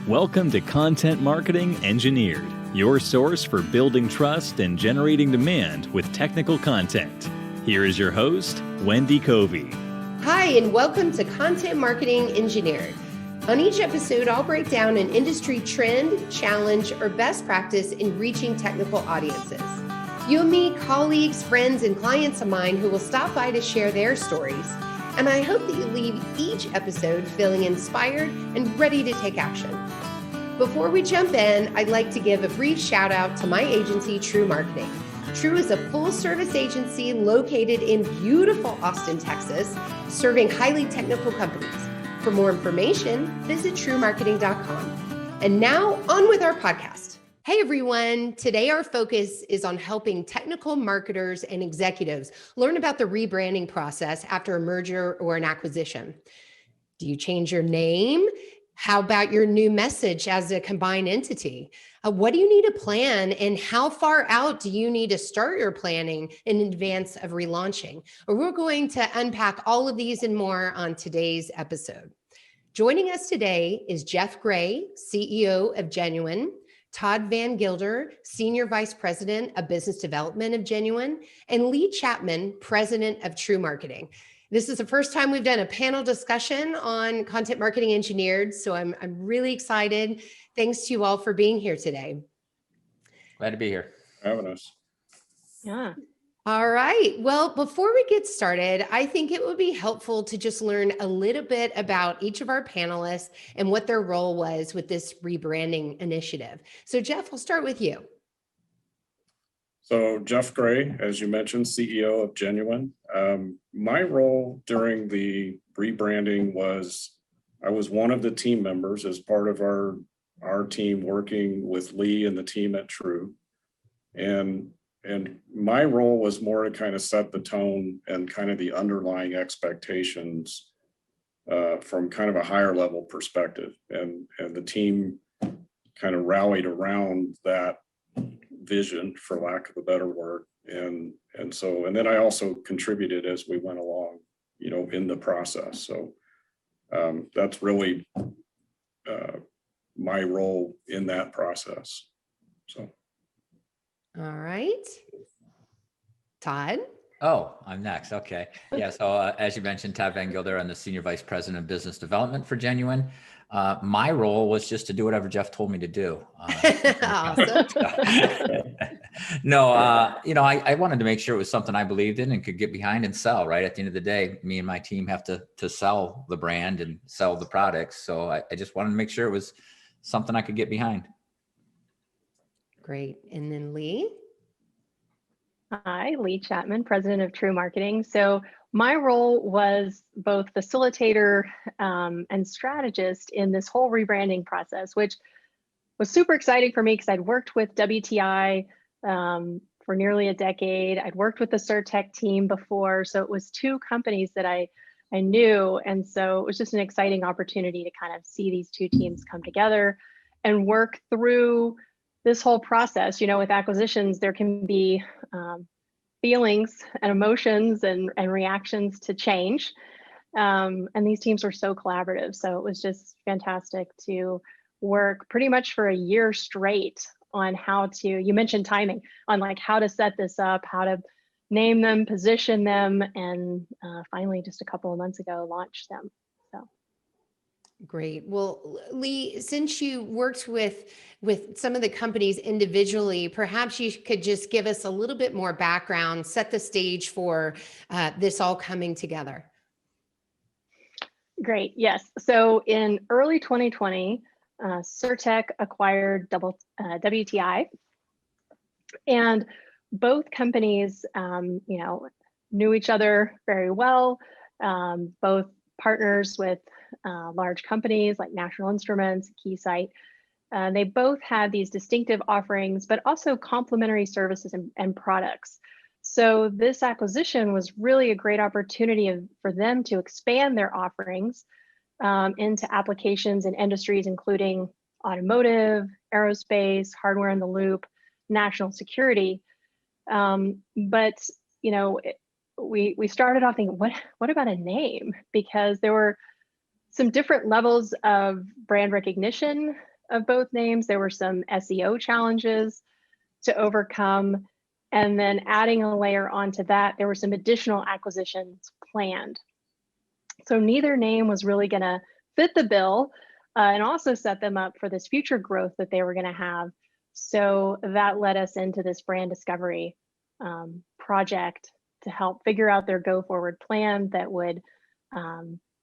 Welcome to Content Marketing Engineered, your source for building trust and generating demand with technical content. Here is your host, Wendy Covey. Hi, and welcome to Content Marketing Engineered. On each episode, I'll break down an industry trend, challenge, or best practice in reaching technical audiences. You'll meet colleagues, friends, and clients of mine who will stop by to share their stories. And I hope that you leave each episode feeling inspired and ready to take action. Before we jump in, I'd like to give a brief shout out to my agency, Trew Marketing. Trew is a full-service agency located in beautiful Austin, Texas, serving highly technical companies. For more information, visit trewmarketing.com. And now, on with our podcast. Hey everyone, today our focus is on helping technical marketers and executives learn about the rebranding process after a merger or an acquisition. Do you change your name? How about your new message as a combined entity? What do you need to plan, and how far out do you need to start your planning in advance of relaunching? We're going to unpack all of these and more on today's episode. Joining us today is Jeff Gray, CEO of Genuen, Todd VanGilder, Senior Vice President of Business Development of Genuen, and Lee Chapman, President of Trew Marketing. This is the first time we've done a panel discussion on Content Marketing Engineered, so I'm really excited. Thanks to you all for being here today. Glad to be here. Having us. Yeah. All right. Well, before we get started, I think it would be helpful to just learn a little bit about each of our panelists and what their role was with this rebranding initiative. So Jeff, I'll start with you. So Jeff Gray, as you mentioned, CEO of Genuen. My role during the rebranding was, I was one of the team members as part of our team working with Lee and the team at Trew. And my role was more to kind of set the tone and kind of the underlying expectations from kind of a higher level perspective. And the team kind of rallied around that vision, for lack of a better word. And then I also contributed as we went along, in the process. So that's really my role in that process. So. All right. Todd? Oh, I'm next. Okay. Yeah. So as you mentioned, Todd VanGilder, I'm the Senior Vice President of Business Development for Genuen. My role was just to do whatever Jeff told me to do. Awesome. No, I wanted to make sure it was something I believed in and could get behind and sell. Right at the end of the day, me and my team have to sell the brand and sell the products. So I just wanted to make sure it was something I could get behind. Great. And then Lee? Hi, Lee Chapman, President of Trew Marketing. So my role was both facilitator and strategist in this whole rebranding process, which was super exciting for me because I'd worked with WTI for nearly a decade. I'd worked with the SurTech team before. So it was two companies that I knew. And so it was just an exciting opportunity to kind of see these two teams come together and work through this whole process. With acquisitions, there can be feelings and emotions and reactions to change. And these teams were so collaborative. So it was just fantastic to work pretty much for a year straight on how to, you mentioned timing, on like how to set this up, how to name them, position them, and finally just a couple of months ago, launch them. Great. Well, Lee, since you worked with some of the companies individually, perhaps you could just give us a little bit more background, set the stage for this all coming together. Great. Yes. So in early 2020, SurTech acquired WTI, and both companies, knew each other very well. Both partners with large companies like National Instruments, Keysight. They both had these distinctive offerings, but also complementary services and products. So this acquisition was really a great opportunity for them to expand their offerings into applications and industries, including automotive, aerospace, hardware in the loop, national security. But we started off thinking, what about a name? Because there were some different levels of brand recognition of both names. There were some SEO challenges to overcome. And then adding a layer onto that, there were some additional acquisitions planned. So neither name was really going to fit the bill and also set them up for this future growth that they were going to have. So that led us into this brand discovery project to help figure out their go forward plan that would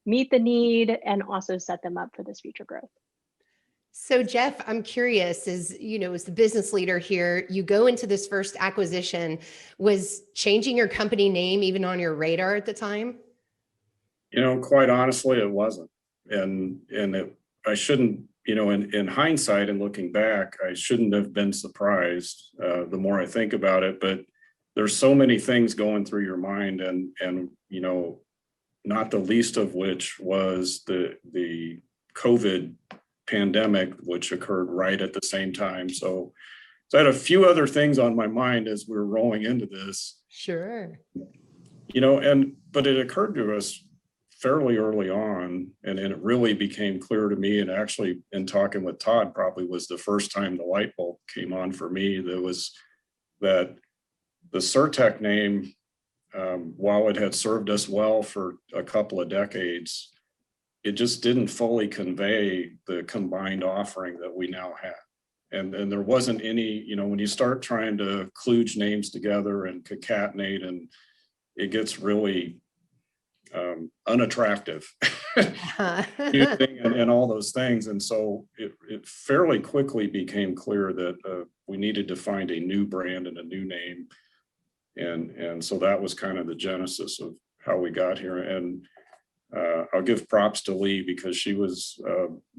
meet the need and also set them up for this future growth. So Jeff, I'm curious, as the business leader here, you go into this first acquisition. Was changing your company name even on your radar at the time? Quite honestly, it wasn't. I shouldn't, in hindsight and looking back, I shouldn't have been surprised the more I think about it, but there's so many things going through your mind and not the least of which was the COVID pandemic, which occurred right at the same time. So I had a few other things on my mind as we were rolling into this. Sure. But it occurred to us fairly early on, and it really became clear to me, and actually in talking with Todd probably was the first time the light bulb came on for me. That was that the Surtech name, while it had served us well for a couple of decades, it just didn't fully convey the combined offering that we now have. And there wasn't any, when you start trying to kludge names together and concatenate, and it gets really unattractive and all those things. And so it fairly quickly became clear that we needed to find a new brand and a new name. And so that was kind of the genesis of how we got here. And I'll give props to Lee because she was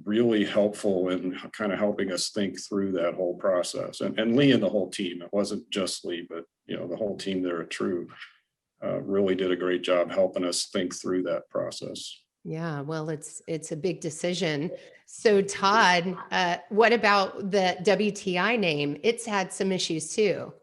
really helpful in kind of helping us think through that whole process. And Lee and the whole team, it wasn't just Lee, but the whole team there at Trew really did a great job helping us think through that process. Yeah, well, it's a big decision. So Todd, what about the WTI name? It's had some issues too.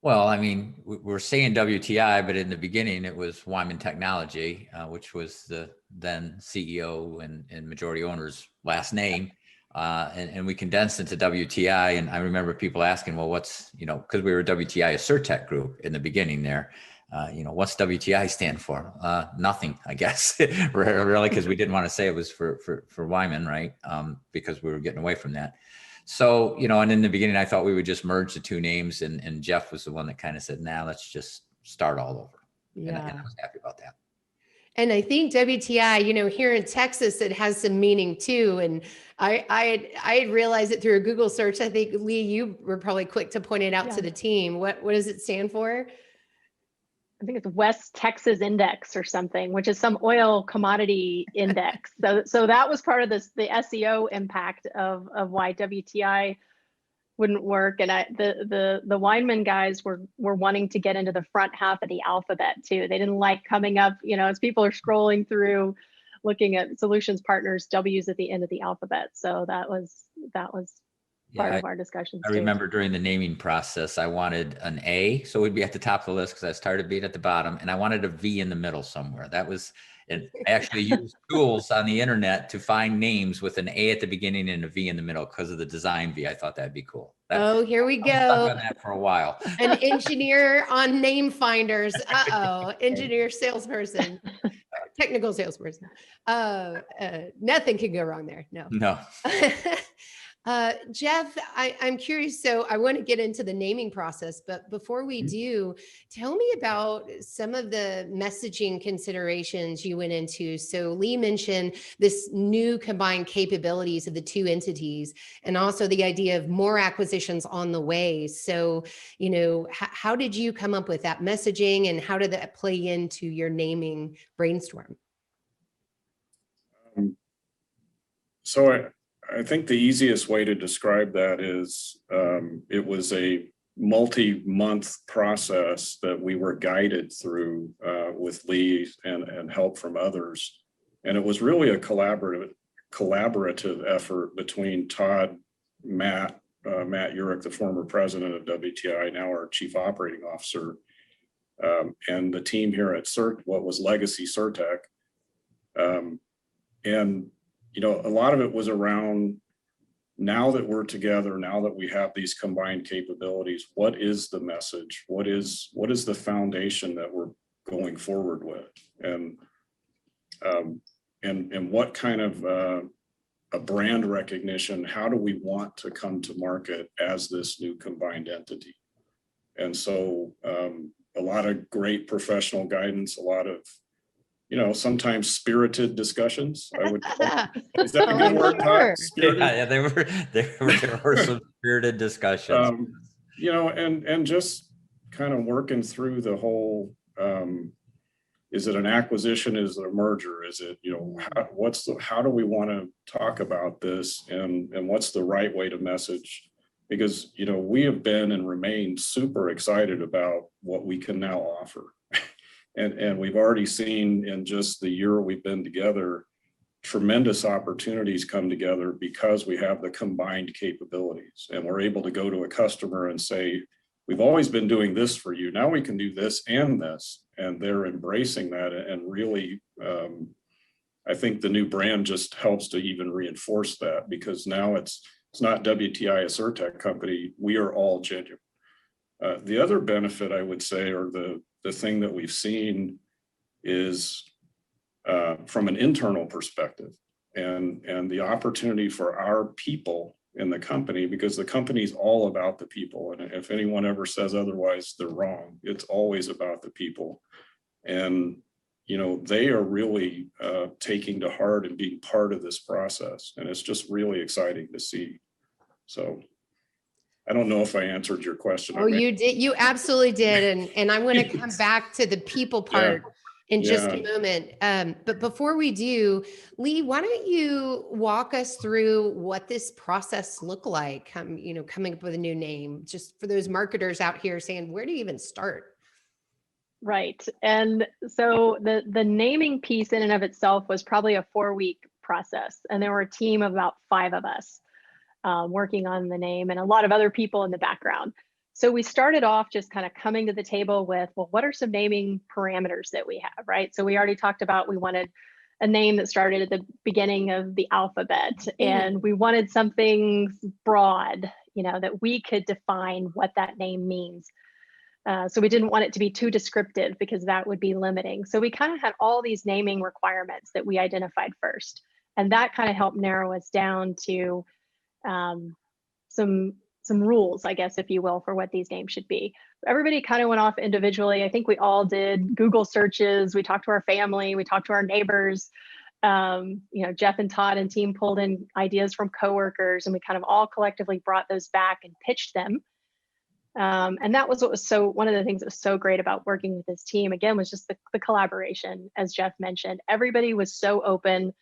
Well, I mean, we're saying WTI, but in the beginning it was Wyman Technology, which was the then CEO and majority owner's last name. And we condensed into WTI. And I remember people asking, well, what's, because we were WTI, a Surtech group in the beginning there. What's WTI stand for? Nothing, I guess, really, because we didn't want to say it was for Wyman, right? Because we were getting away from that. So, and in the beginning, I thought we would just merge the two names, and Jeff was the one that kind of said, nah, let's just start all over. Yeah. And I was happy about that. And I think WTI, here in Texas, it has some meaning too. And I realized it through a Google search. I think, Lee, you were probably quick to point it out to the team. What does it stand for? I think it's West Texas Index or something, which is some oil commodity index. So that was part of the SEO impact of why WTI wouldn't work. And the Weinman guys were wanting to get into the front half of the alphabet too. They didn't like coming up, as people are scrolling through, looking at solutions partners, W's at the end of the alphabet. So that was part of our discussions. I remember during the naming process, I wanted an A, so we'd be at the top of the list because I started being at the bottom, and I wanted a V in the middle somewhere. That was, and I actually used tools on the internet to find names with an A at the beginning and a V in the middle because of the design V. I thought that'd be cool. Here we go. I was stuck on that for a while. An engineer on name finders. Engineer salesperson, technical salesperson. Nothing can go wrong there. No. Jeff, I'm curious. So I want to get into the naming process, but before we do, tell me about some of the messaging considerations you went into. So Lee mentioned this new combined capabilities of the two entities, and also the idea of more acquisitions on the way. So, how did you come up with that messaging, and how did that play into your brainstorm? I think the easiest way to describe that is it was a multi-month process that we were guided through with Lee and help from others. And it was really a collaborative effort between Todd, Matt Urich, the former president of WTI, now our chief operating officer, and the team here at what was Legacy Surtech. A lot of it was around now that we're together, now that we have these combined capabilities, what is the message? What is the foundation that we're going forward with? And what kind of a brand recognition, how do we want to come to market as this new combined entity? And so a lot of great professional guidance, a lot of, sometimes spirited discussions. I would is that a good word, Todd? Yeah, there were some spirited discussions. And just kind of working through the whole, is it an acquisition? Is it a merger? Is it, how do we want to talk about this, and what's the right way to message? Because, we have been and remain super excited about what we can now offer. And we've already seen in just the year we've been together, tremendous opportunities come together because we have the combined capabilities, and we're able to go to a customer and say, we've always been doing this for you. Now we can do this and this. And they're embracing that. And really, I think the new brand just helps to even reinforce that, because now it's not WTI, a Surtech company. We are all Genuine. The other benefit, I would say, or the thing that we've seen is from an internal perspective, and the opportunity for our people in the company, because the company's all about the people. And if anyone ever says otherwise, they're wrong. It's always about the people. And, they are really taking to heart and being part of this process. And it's just really exciting to see. So I don't know if I answered your question. Oh, you did. You absolutely did. And I want to come back to the people part in just a moment. But before we do, Lee, why don't you walk us through what this process looked like, coming up with a new name, just for those marketers out here saying, where do you even start? Right. And so the naming piece in and of itself was probably a 4-week process. And there were a team of about 5 of us working on the name, and a lot of other people in the background. So we started off just kind of coming to the table with, well, what are some naming parameters that we have, right? So we already talked about, we wanted a name that started at the beginning of the alphabet, and we wanted something broad, that we could define what that name means. So we didn't want it to be too descriptive, because that would be limiting. So we kind of had all these naming requirements that we identified first. And that kind of helped narrow us down to some rules, I guess, if you will, for what these names should be. Everybody kind of went off individually. I think we all did Google searches. We talked to our family. We talked to our neighbors. Jeff and Todd and team pulled in ideas from coworkers, and we kind of all collectively brought those back and pitched them. And that was one of the things that was so great about working with this team, again, was just the collaboration, as Jeff mentioned. Everybody was so open.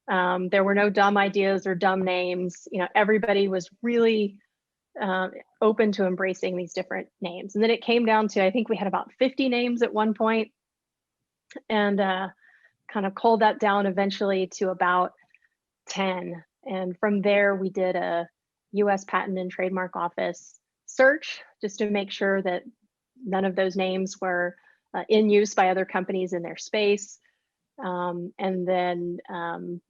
There were no dumb ideas or dumb names. Everybody was really open to embracing these different names. And then it came down to, I think we had about 50 names at one point, and kind of culled that down eventually to about 10. And from there, we did a US Patent and Trademark Office search, just to make sure that none of those names were in use by other companies in their space. And then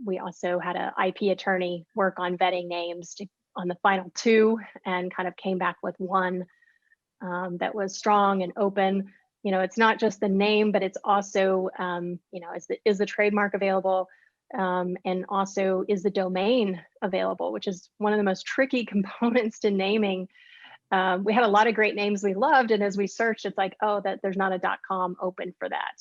we also had an IP attorney work on vetting names on the final 2, and kind of came back with one that was strong and open. It's not just the name, but it's also, is the trademark available? And also, is the domain available, which is one of the most tricky components to naming. We had a lot of great names we loved, and as we searched, it's like, oh, that there's not a .com open for that.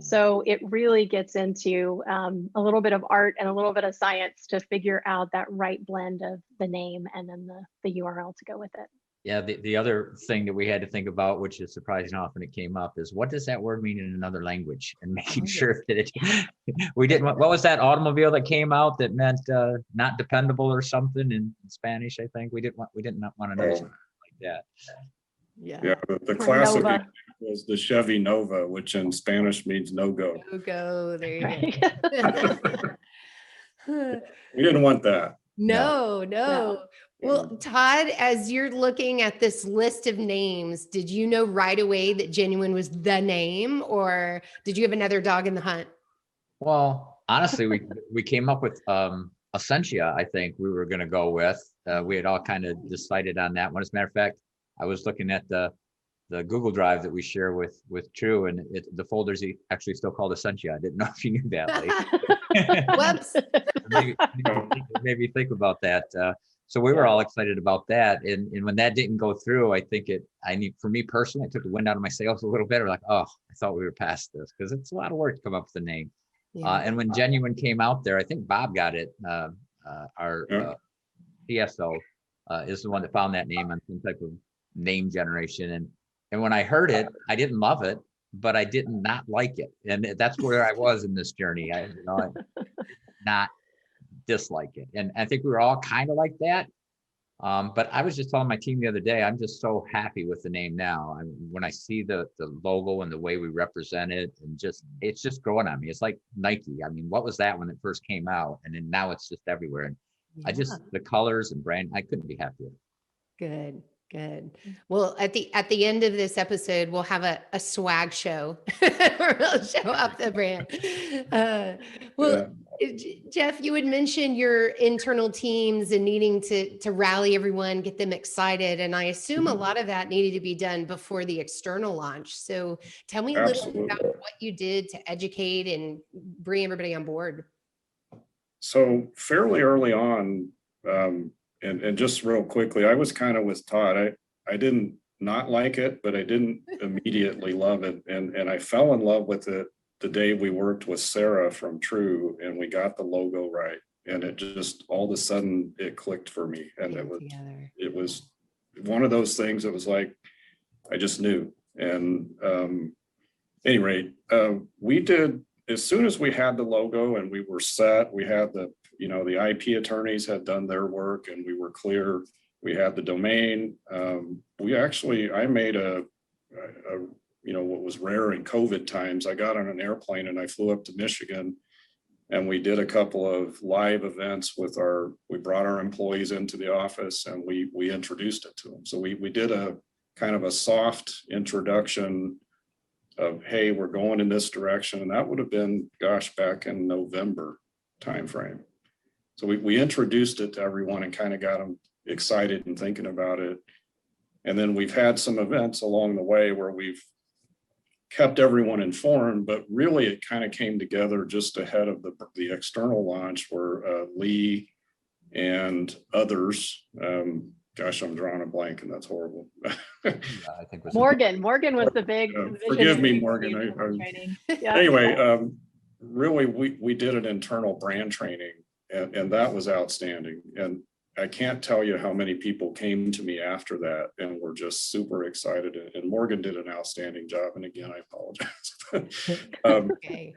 So it really gets into a little bit of art and a little bit of science to figure out that right blend of the name and then the URL to go with it. Yeah, the other thing that we had to think about, which is surprising how often it came up, is what does that word mean in another language, and making sure that we didn't. What was that automobile that came out that meant not dependable or something in Spanish? I think we didn't want to know something like that. Yeah. The classic was the Chevy Nova, which in Spanish means no go. No go. There you go. We didn't want that. No. Well, Todd, as you're looking at this list of names, did you know right away that Genuine was the name, or did you have another dog in the hunt? Well, honestly, we came up with Essentia, I think we were going to go with. We had all kind of decided on that one. As a matter of fact, I was looking at the Google Drive that we share with Trew, and the folder's actually still called Essentia. I didn't know if you knew that. Whoops. maybe think about that. So we were all excited about that, and when that didn't go through, I think for me personally, it took the wind out of my sails a little bit. We're like, oh, I thought we were past this, because it's a lot of work to come up with a name. And when Genuen came out there, I think Bob got it. Our CSO is the one that found that name on some type of name generation. And when I heard it, I didn't love it, but I did not like it. And that's where I was in this journey. I not dislike it. And I think we were all kind of like that. But I was just telling my team the other day, I'm just so happy with the name now. When I see the logo and the way we represent it, and it's just growing on me. It's like Nike. I mean, what was that when it first came out? And then now it's just everywhere. And the colors and brand, I couldn't be happier. Good. Well, at the end of this episode, we'll have a swag show where we'll show off the brand. Jeff, you had mentioned your internal teams and needing to rally everyone, get them excited. And I assume a lot of that needed to be done before the external launch. So tell me a little bit about what you did to educate and bring everybody on board. So fairly early on, and just real quickly, I was kind of with Todd. I didn't not like it, but I didn't immediately love it. And I fell in love with it the day we worked with Sarah from Trew, and we got the logo right. And it just, all of a sudden, it clicked for me. And it was one of those things that was like, I just knew. And any rate, we did, as soon as we had the logo and we were set, we had the IP attorneys had done their work and we were clear. We had the domain. I made what was rare in COVID times. I got on an airplane and I flew up to Michigan, and we did a couple of live events we brought our employees into the office and we introduced it to them. So we did a kind of a soft introduction of, hey, we're going in this direction. And that would have been, back in November timeframe. So we introduced it to everyone and kind of got them excited and thinking about it. And then we've had some events along the way where we've kept everyone informed, but really it kind of came together just ahead of the external launch, where Lee and others, I'm drawing a blank and that's horrible. I think Morgan was the big. Forgive me, Morgan. Anyway, really, we did an internal brand training, and that was outstanding. And I can't tell you how many people came to me after that and were just super excited. And Morgan did an outstanding job. And again, I apologize. Okay.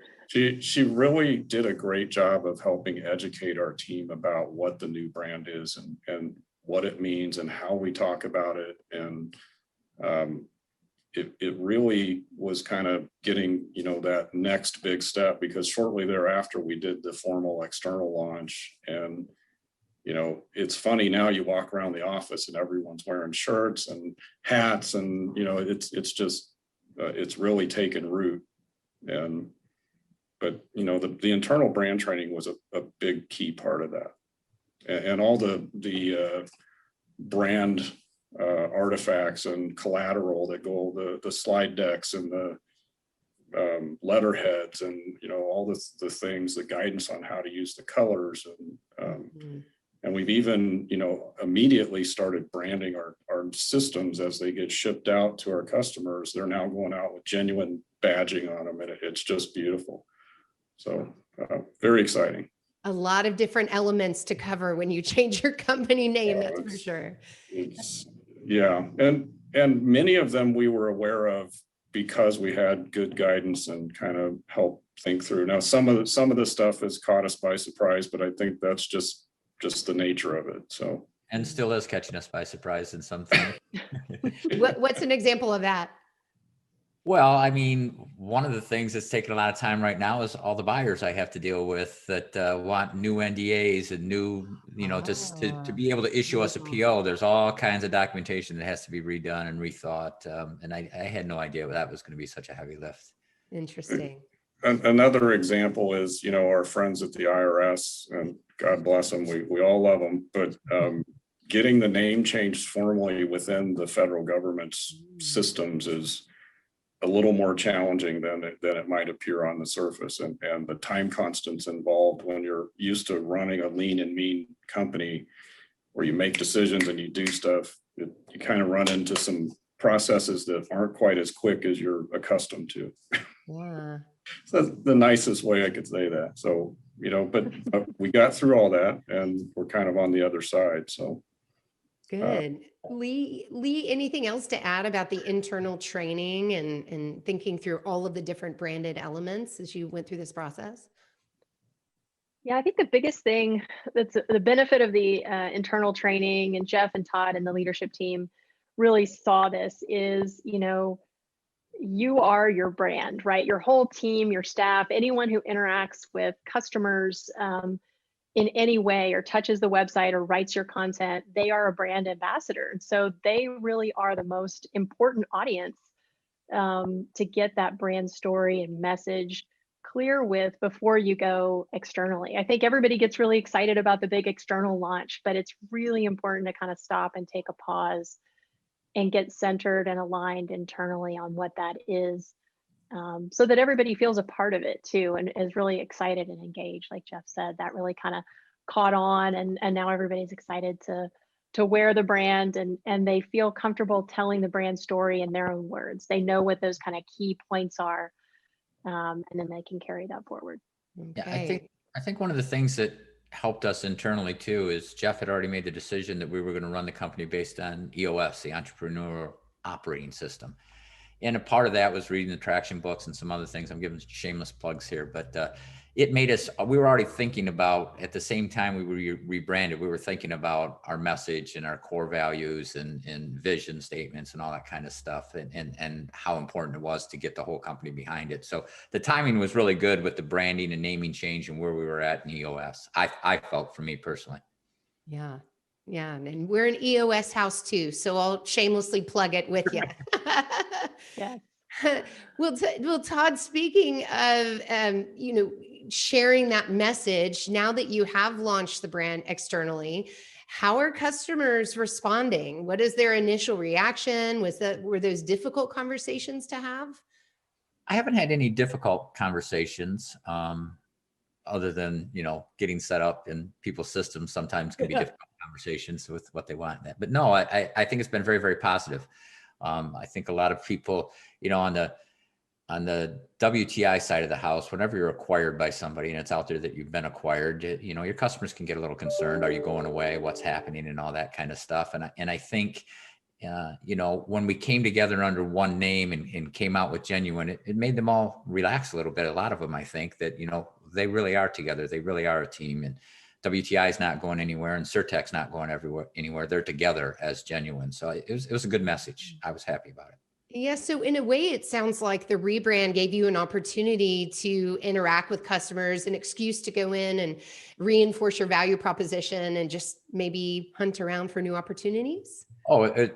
She really did a great job of helping educate our team about what the new brand is and what it means and how we talk about it. And it really was kind of getting, that next big step, because shortly thereafter we did the formal external launch. And it's funny now, you walk around the office and everyone's wearing shirts and hats, and it's just it's really taken root. But the internal brand training was a big key part of that, and all the brand artifacts and collateral that go, the slide decks and the letterheads and all the things, the guidance on how to use the colors, and we've even immediately started branding our systems as they get shipped out to our customers. They're now going out with Genuen badging on them, and it's just beautiful. So very exciting. A lot of different elements to cover when you change your company name, that's for sure. Yeah, and many of them we were aware of because we had good guidance and kind of help think through. Now, some of the stuff has caught us by surprise, but I think that's just the nature of it. So, and still is catching us by surprise in some things. What's an example of that? Well, I mean, one of the things that's taking a lot of time right now is all the buyers I have to deal with that want new NDAs and new, to be able to issue us a PO. There's all kinds of documentation that has to be redone and rethought. And I had no idea that was going to be such a heavy lift. Interesting. Another example is, our friends at the IRS, and God bless them, we all love them, but getting the name changed formally within the federal government's systems is a little more challenging than it might appear on the surface. And the time constants involved when you're used to running a lean and mean company where you make decisions and you do stuff, you kind of run into some processes that aren't quite as quick as you're accustomed to. Yeah. So that's the nicest way I could say that. So, but we got through all that and we're kind of on the other side. So Good. Lee, anything else to add about the internal training and thinking through all of the different branded elements as you went through this process? Yeah, I think the biggest thing that's the benefit of the internal training, and Jeff and Todd and the leadership team really saw this, is, you are your brand, right? Your whole team, your staff, anyone who interacts with customers in any way or touches the website or writes your content, they are a brand ambassador. And so they really are the most important audience to get that brand story and message clear with before you go externally. I think everybody gets really excited about the big external launch, but it's really important to kind of stop and take a pause and get centered and aligned internally on what that is, so that everybody feels a part of it too and is really excited and engaged. Like Jeff said, that really kind of caught on, and now everybody's excited to wear the brand, and they feel comfortable telling the brand story in their own words. They know what those kind of key points are, and then they can carry that forward. Yeah, I think one of the things that helped us internally too is Jeff had already made the decision that we were going to run the company based on EOS, the Entrepreneurial Operating System. And a part of that was reading the traction books and some other things. I'm giving shameless plugs here, but it made us, we were already thinking about, at the same time we were rebranded, we were thinking about our message and our core values and vision statements and all that kind of stuff, and how important it was to get the whole company behind it. So the timing was really good with the branding and naming change and where we were at in EOS. I felt, for me personally. Yeah. Yeah. And we're an EOS house too, so I'll shamelessly plug it with you. Yeah. Well, Todd, speaking of, sharing that message, now that you have launched the brand externally, how are customers responding? What is their initial reaction? Were those difficult conversations to have? I haven't had any difficult conversations, other than, getting set up in people's systems sometimes can be difficult conversations with what they want. But no, I think it's been very, very positive. I think a lot of people, on the WTI side of the house, whenever you're acquired by somebody and it's out there that you've been acquired, your customers can get a little concerned. Are you going away? What's happening? And all that kind of stuff. And I think, when we came together under one name and came out with Genuen, it made them all relax a little bit. A lot of them, I think, that, they really are together. They really are a team. And WTI is not going anywhere, and Surtec's not going anywhere. They're together as Genuen. So it was a good message. I was happy about it. Yeah. So in a way, it sounds like the rebrand gave you an opportunity to interact with customers, an excuse to go in and reinforce your value proposition and just maybe hunt around for new opportunities. Oh,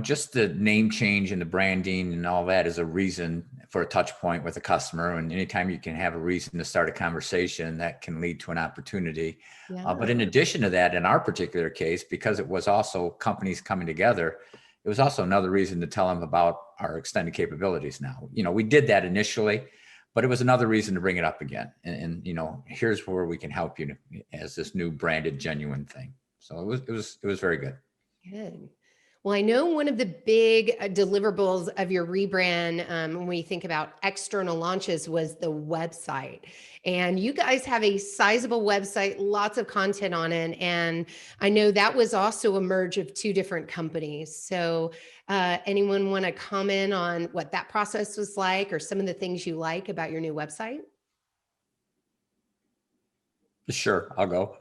just the name change and the branding and all that is a reason for a touch point with a customer. And anytime you can have a reason to start a conversation, that can lead to an opportunity. Yeah. But in addition to that, in our particular case, because it was also companies coming together, it was also another reason to tell them about our extended capabilities now. We did that initially, but it was another reason to bring it up again. And here's where we can help you as this new branded Genuen thing. So it was very good. Good. Well, I know one of the big deliverables of your rebrand, when we think about external launches, was the website. And you guys have a sizable website, lots of content on it. And I know that was also a merge of two different companies. So anyone want to comment on what that process was like or some of the things you like about your new website? Sure, I'll go.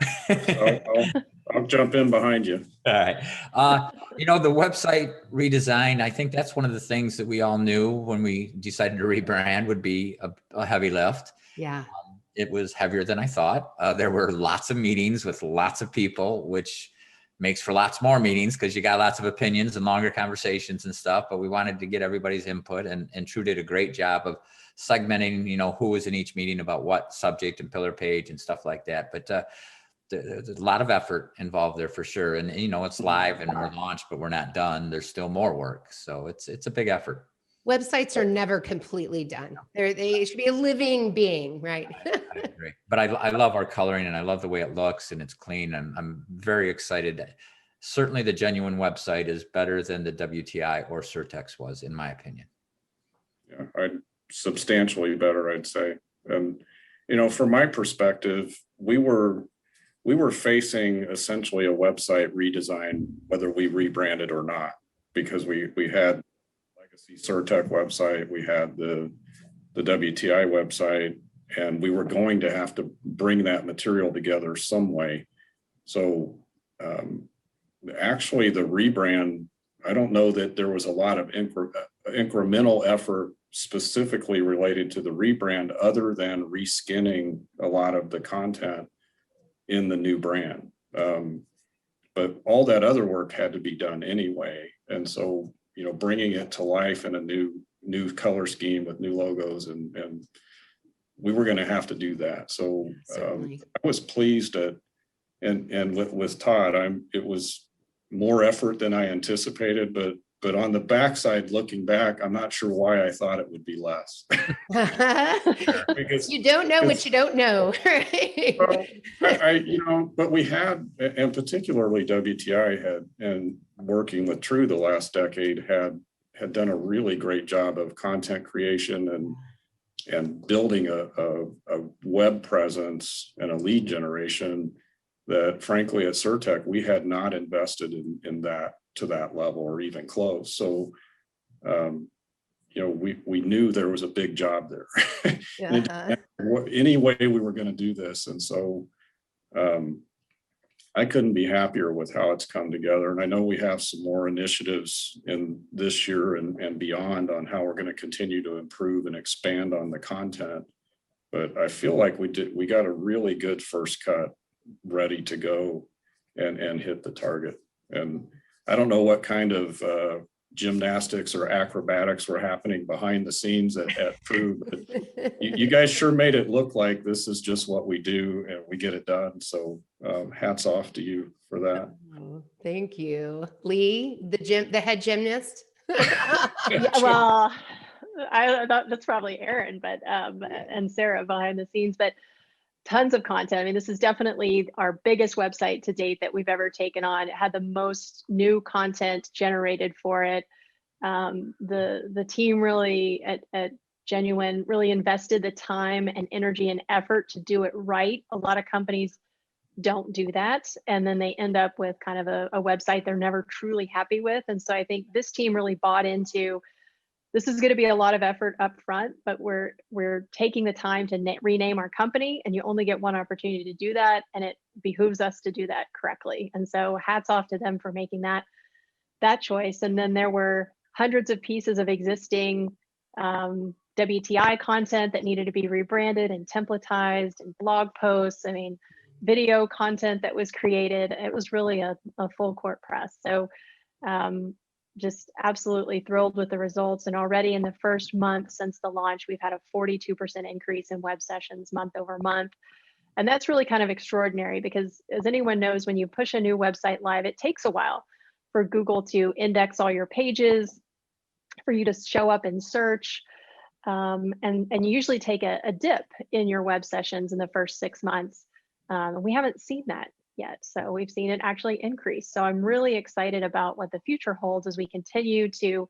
I'll jump in behind you. All right. The website redesign, I think that's one of the things that we all knew when we decided to rebrand would be a heavy lift. Yeah. It was heavier than I thought. There were lots of meetings with lots of people, which makes for lots more meetings because you got lots of opinions and longer conversations and stuff, but we wanted to get everybody's input, and Trew did a great job of segmenting, who was in each meeting about what subject and pillar page and stuff like that. But there's a lot of effort involved there for sure. And, it's live and we're launched, but we're not done. There's still more work. So it's a big effort. Websites are never completely done. They should be a living being, right? I agree. But I love our coloring, and I love the way it looks, and it's clean. I'm very excited. Certainly the Genuen website is better than the WTI or Surtex was, in my opinion. Yeah, substantially better, I'd say. And, from my perspective, we were facing essentially a website redesign, whether we rebranded or not, because we had legacy Surtec website, we had the WTI website, and we were going to have to bring that material together some way. So actually the rebrand, I don't know that there was a lot of incremental effort specifically related to the rebrand, other than reskinning a lot of the content in the new brand. But all that other work had to be done anyway. And so, bringing it to life in a new color scheme with new logos, and we were going to have to do that. So I was pleased and with Todd, it was more effort than I anticipated, but on the backside, looking back, I'm not sure why I thought it would be less. Because you don't know what you don't know. Right? Well, but we had, and particularly WTI and working with Trew the last decade had done a really great job of content creation and building a web presence and a lead generation that, frankly, at Surtec, we had not invested in that to that level or even close. So, we knew there was a big job there. Any way we were going to do this. And so I couldn't be happier with how it's come together. And I know we have some more initiatives in this year and beyond on how we're going to continue to improve and expand on the content. But I feel like we got a really good first cut ready to go and hit the target. And I don't know what kind of gymnastics or acrobatics were happening behind the scenes at Trew, but you guys sure made it look like this is just what we do and we get it done. So hats off to you for that. Oh, thank you. Lee, the head gymnast. Yeah, well, I thought that's probably Aaron, but and Sarah behind the scenes, but tons of content. I mean, this is definitely our biggest website to date that we've ever taken on. It had the most new content generated for it. The team really at Genuen really invested the time and energy and effort to do it right. A lot of companies don't do that, and then they end up with kind of a website they're never truly happy with. And so I think this team really bought into, this is going to be a lot of effort up front, but we're taking the time to rename our company, and you only get one opportunity to do that, and it behooves us to do that correctly. And so hats off to them for making that choice. And then there were hundreds of pieces of existing WTI content that needed to be rebranded and templatized, and blog posts. I mean, video content that was created. It was really a full court press. So just absolutely thrilled with the results. And already in the first month since the launch, we've had a 42% increase in web sessions month over month. And that's really kind of extraordinary because, as anyone knows, when you push a new website live, it takes a while for Google to index all your pages, for you to show up in search. And you usually take a dip in your web sessions in the first 6 months. We haven't seen that yet. So we've seen it actually increase. So I'm really excited about what the future holds as we continue to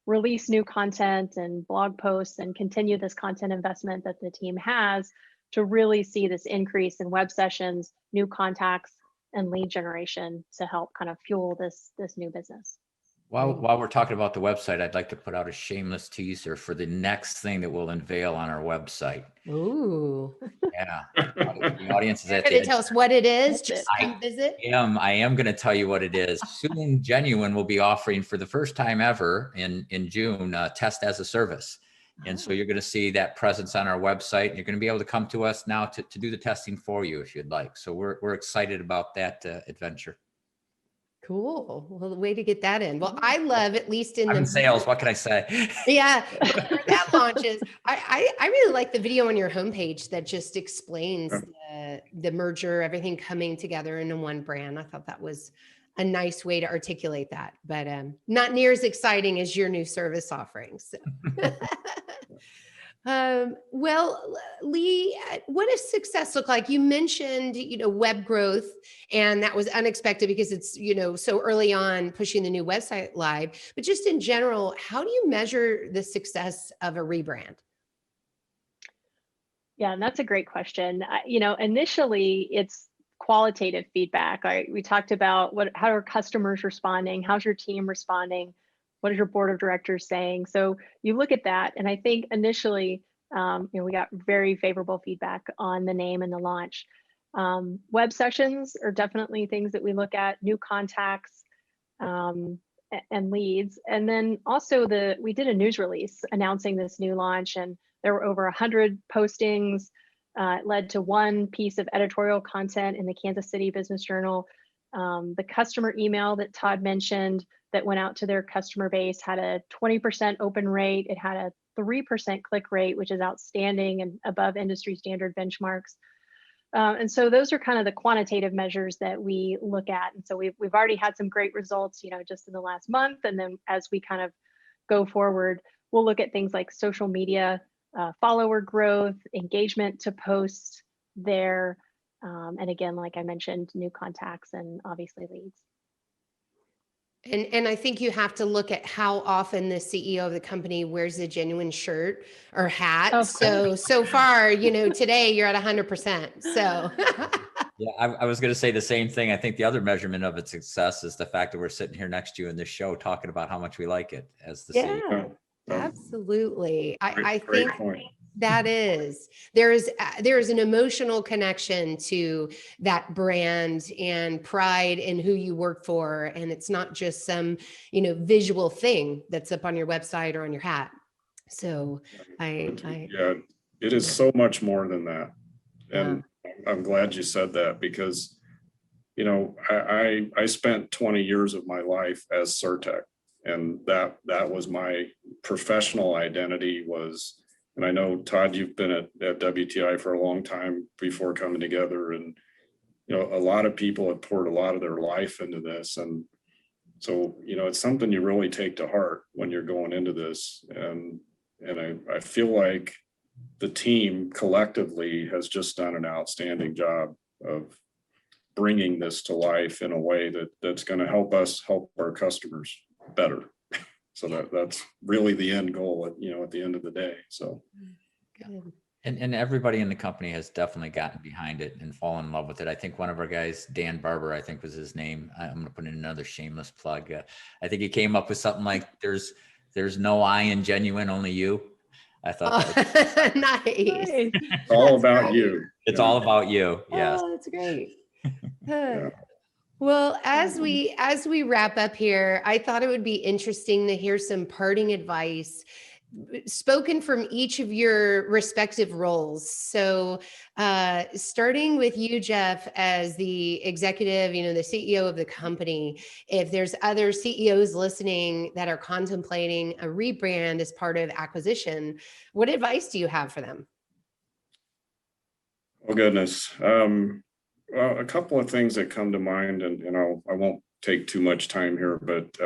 release new content and blog posts and continue this content investment that the team has to really see this increase in web sessions, new contacts, and lead generation to help kind of fuel this new business. While we're talking about the website, I'd like to put out a shameless teaser for the next thing that we'll unveil on our website. Ooh. Yeah. The audience is at You're gonna tell us what it is. Just come visit. I am going to tell you what it is. Soon, Genuen will be offering for the first time ever in June, test as a service. And so you're going to see that presence on our website. You're going to be able to come to us now to do the testing for you if you'd like. So we're excited about that adventure. Cool. Well, the way to get that in. Well, I love, at least in I'm the in sales. What can I say? Yeah, before that launches. I really like the video on your homepage that just explains the merger, everything coming together into one brand. I thought that was a nice way to articulate that, but not near as exciting as your new service offerings. So. Well, Lee, what does success look like? You mentioned, web growth, and that was unexpected because it's, so early on pushing the new website live, but just in general, how do you measure the success of a rebrand? Yeah, and that's a great question. Initially it's qualitative feedback. We talked about how are customers responding? How's your team responding? What is your board of directors saying? So you look at that, and I think initially, we got very favorable feedback on the name and the launch. Web sessions are definitely things that we look at, new contacts and leads. And then also we did a news release announcing this new launch, and there were over 100 postings. It led to one piece of editorial content in the Kansas City Business Journal. The customer email that Todd mentioned that went out to their customer base had a 20% open rate. It had a 3% click rate, which is outstanding and above industry standard benchmarks. And so those are kind of the quantitative measures that we look at. And so we've already had some great results, just in the last month. And then as we kind of go forward, we'll look at things like social media, follower growth, engagement to posts there. And again, like I mentioned, new contacts and obviously leads. And I think you have to look at how often the CEO of the company wears a Genuen shirt or hat. So far, today you're at 100%. So Yeah, I was going to say the same thing. I think the other measurement of its success is the fact that we're sitting here next to you in this show talking about how much we like it as the CEO. Absolutely. I Great think point. there is an emotional connection to that brand and pride in who you work for. And it's not just some, visual thing that's up on your website or on your hat. So Yeah, it is so much more than that. And I'm glad you said that because, I spent 20 years of my life as Surtech, and that was my professional identity was. And I know, Todd, you've been at WTI for a long time before coming together. And, a lot of people have poured a lot of their life into this. And so, it's something you really take to heart when you're going into this. And I feel like the team collectively has just done an outstanding job of bringing this to life in a way that's going to help us help our customers better. So that's really the end goal at the end of the day. So. good. And everybody in the company has definitely gotten behind it and fallen in love with it. I think one of our guys, Dan Barber, I think was his name. I'm going to put in another shameless plug. I think he came up with something like there's no I in Genuen, only you. I thought that was Nice. It's all about you. It's all about you. Yes. Oh, that's great. Yeah. Well, as we wrap up here, I thought it would be interesting to hear some parting advice spoken from each of your respective roles. So starting with you, Jeff, as the executive, the CEO of the company, if there's other CEOs listening that are contemplating a rebrand as part of acquisition, what advice do you have for them? Oh, goodness. Well, a couple of things that come to mind, and I won't take too much time here, but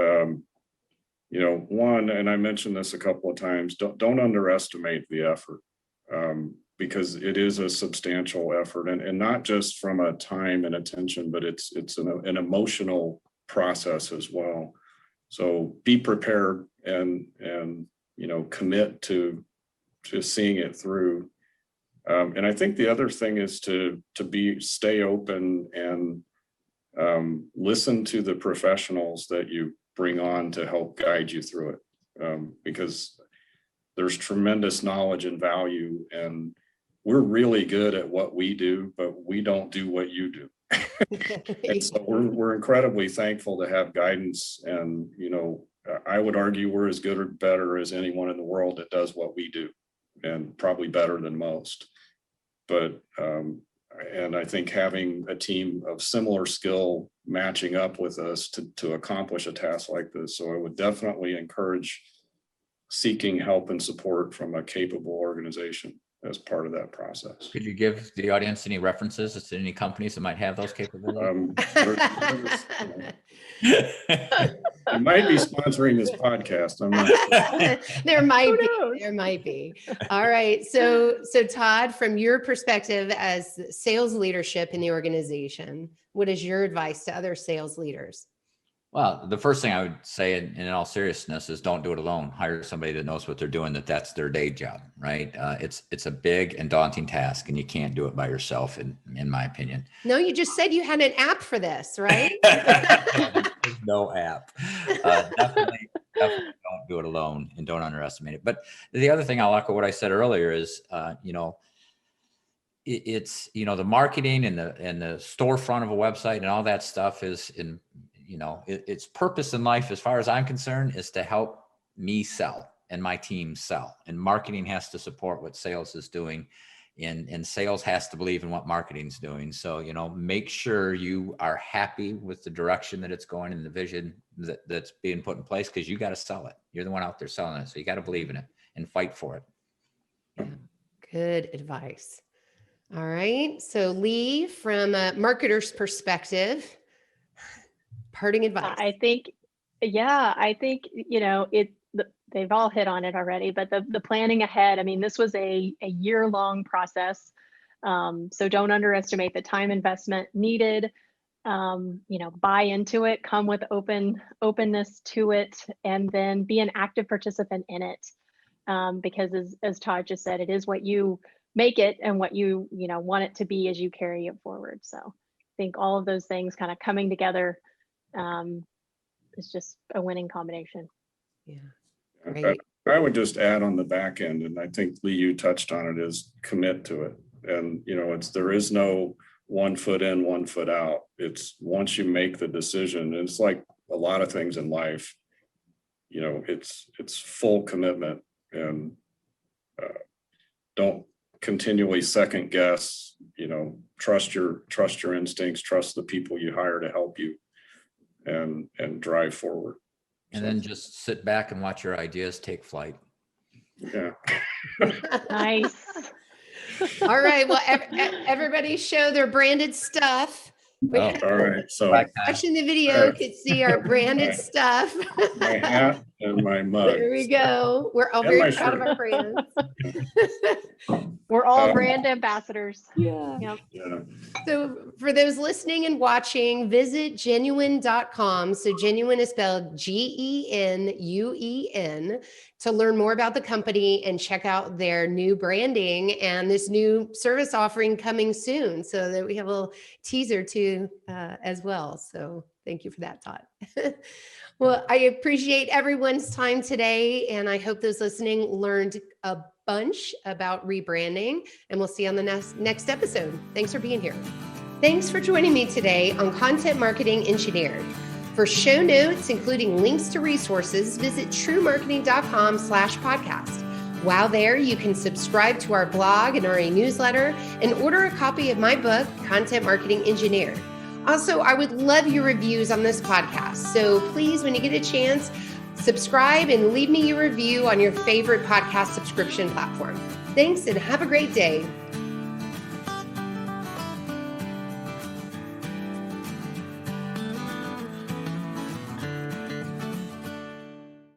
one, and I mentioned this a couple of times, don't underestimate the effort, because it is a substantial effort, and not just from a time and attention, but it's an emotional process as well. So be prepared and commit to seeing it through. And I think the other thing is to stay open and listen to the professionals that you bring on to help guide you through it, because there's tremendous knowledge and value, and we're really good at what we do, but we don't do what you do. And so we're incredibly thankful to have guidance, and I would argue we're as good or better as anyone in the world that does what we do, and probably better than most. But And I think having a team of similar skill matching up with us to accomplish a task like this. So I would definitely encourage seeking help and support from a capable organization as part of that process. Could you give the audience any references to any companies that might have those capabilities? You might be sponsoring this podcast. I'm not sure. There might be. All right. So Todd, from your perspective as sales leadership in the organization, what is your advice to other sales leaders? Well, the first thing I would say in all seriousness is don't do it alone. Hire somebody that knows what they're doing, that's their day job, right? It's a big and daunting task, and you can't do it by yourself, in my opinion. No, you just said you had an app for this, right? There's no app. Definitely don't do it alone, and don't underestimate it. But the other thing, I'll echo what I said earlier, is it's the marketing and the storefront of a website and all that stuff is its purpose in life, as far as I'm concerned, is to help me sell and my team sell. And marketing has to support what sales is doing, and sales has to believe in what marketing's doing. So, make sure you are happy with the direction that it's going and the vision that's being put in place, because you got to sell it. You're the one out there selling it. So you got to believe in it and fight for it. Yeah. Good advice. All right. So Lee, from a marketer's perspective, parting advice. I think they've all hit on it already, but the planning ahead. I mean, this was a year-long process, so don't underestimate the time investment needed. Buy into it, come with openness to it, and then be an active participant in it, because as Todd just said, it is what you make it and what you want it to be as you carry it forward. So I think all of those things kind of coming together is just a winning combination. Yeah. Great. I would just add on the back end, and I think Lee, you touched on it, is commit to it. And there is no 1 foot in, 1 foot out. It's once you make the decision, and it's like a lot of things in life, it's full commitment, and don't continually second guess. Trust your instincts, trust the people you hire to help you, and drive forward. And then just sit back and watch your ideas take flight. Yeah. Nice. All right. Well, everybody show their branded stuff. All right. So watching the video could see our branded stuff. My hat and my mug. There we go. We're all very proud of our brands. We're all brand ambassadors. Yeah. Yep. Yeah. So for those listening and watching, visit Genuen.com. So Genuen is spelled Genuen, to learn more about the company and check out their new branding and this new service offering coming soon. So that we have a little teaser too as well. So thank you for that, Todd. Well, I appreciate everyone's time today, and I hope those listening learned a bunch about rebranding, and we'll see you on the next episode. Thanks for being here. Thanks for joining me today on Content Marketing Engineered. For show notes, including links to resources, visit trewmarketing.com/podcast. While there, you can subscribe to our blog and our e-newsletter and order a copy of my book, Content Marketing Engineered. Also, I would love your reviews on this podcast. So please, when you get a chance, subscribe and leave me your review on your favorite podcast subscription platform. Thanks and have a great day.